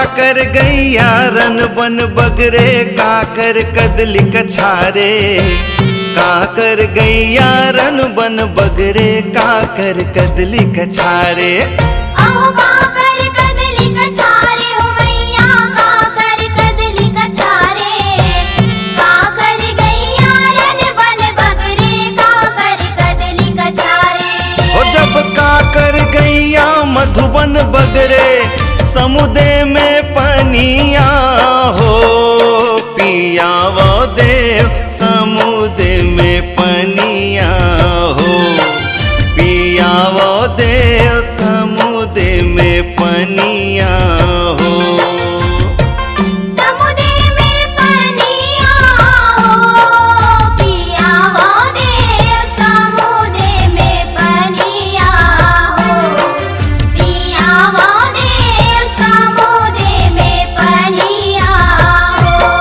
काकर गैया रन बन बगरे काकर कदली कछारे। काकर गैया रन बन बगरे काकर कदली कछारे। अहो काकर कदली कछारे हो मैया काकर कदली कछारे। काकर गैया रन बन बगरे काकर कदली कछारे। हो जब काकर गैया मधुबन बगरे समुदे में पनिया हो। पिया वो देव समुदे में पनिया हो। पिया वो देव समुदे में पनिया हो। समुदे में पनिया हो। पिया वो देव समुदे में पनिया हो। पिया वो देव समुदे में पनिया हो।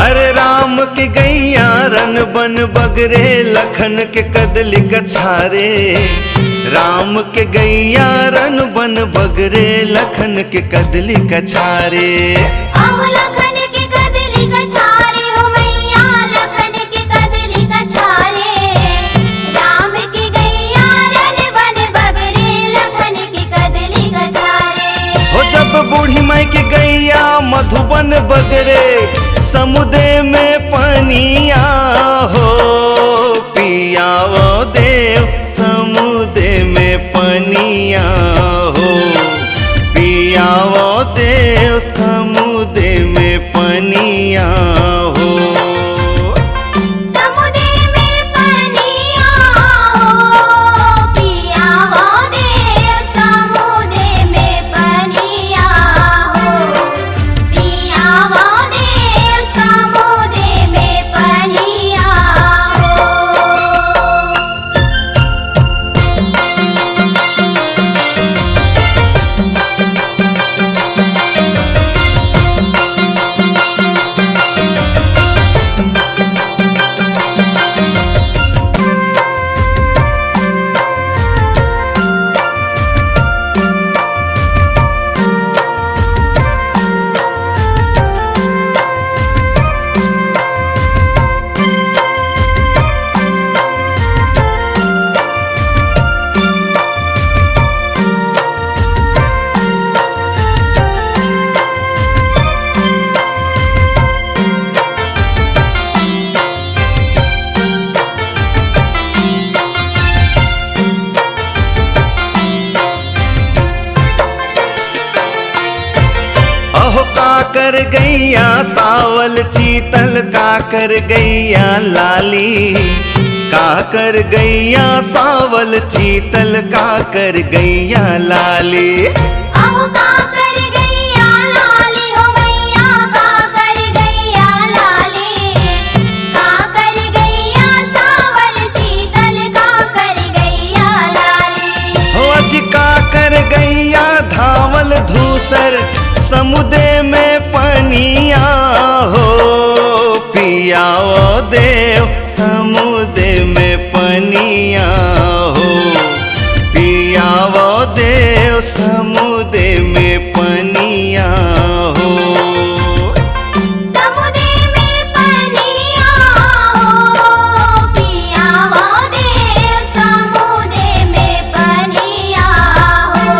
अरे राम के गैया रन बन बगरे लखन के कदली कछारे। राम के गैया रन बन बगरे लखन के कदली कछारे। अहो लखन के कदली कछारे हो मैया लखन के कदली कछारे। राम के गैया रन बन बगरे लखन के कदली कछारे। हो जब बूढ़ी माई के गैया मधुबन बगरे समुदे में पनिया हो। पिया वो देव समुदे में पनिया हो। पिया वो देव समुदे में पनिया हो। समुदे में पनिया हो। पिया वो देव समुदे में पनिया हो। पिया वो देव समुदे में पनिया हो। अहो काकर गैया सावल चीतल काकर गैया लाली। काकर गैया सावल चीतल काकर गैया लाली। अहो काकर गैया लाली हो मैया काकर गैया लाली। काकर गैया सावल चीतल काकर गैया लाली। हो अज काकर गैया धावल धूसर समुदे में पनिया हो। पिया वो देव समुदे में पनिया हो। पिया वो देव समुदे में पनिया हो। समुदे में पनिया हो। पिया वो देव समुदे में पनिया हो।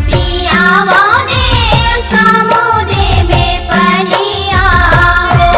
पिया वो देव समुदे में पनिया हो।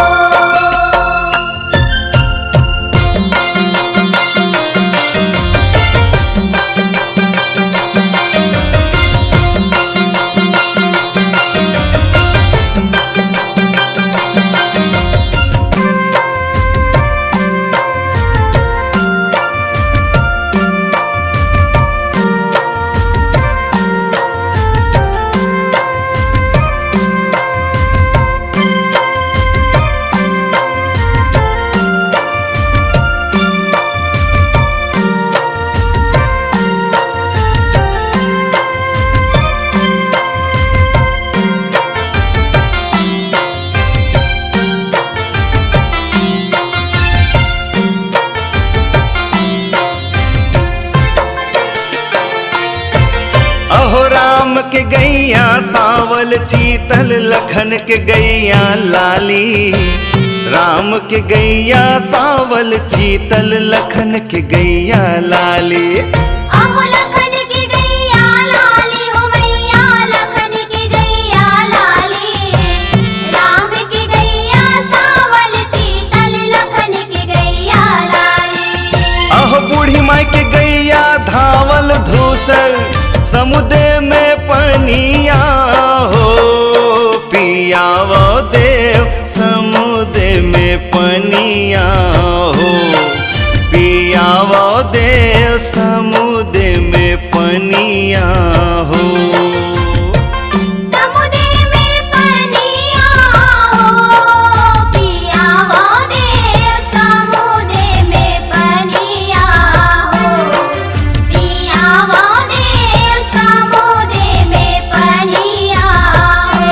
के गैया सावल चीतल लखन के गैया लाली। राम के गैया सावल चीतल लखन के गैया लाली। अहो लखन की गैया लाली हो मैया लखन की गैया लाली। राम की गैया सावल चीतल लखन की गैया लाली। अहो बूढ़ी माई के गैया धावल धूसर समुद्र में पनिया हो। पियावो देव समुद्र में पनिया हो। पियावो देव समुद्र में पनिया हो। समुद्र में पनिया हो। पियावो देव समुद्र में पनिया हो। पियावो देव समुद्र में पनिया हो।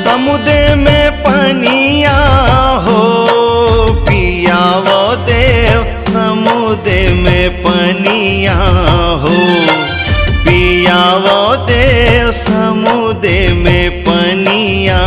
समुद्र में पनिया हो। पियावो देव समुद्र में पनिया हो। पियावो देव समुद्र में पनिया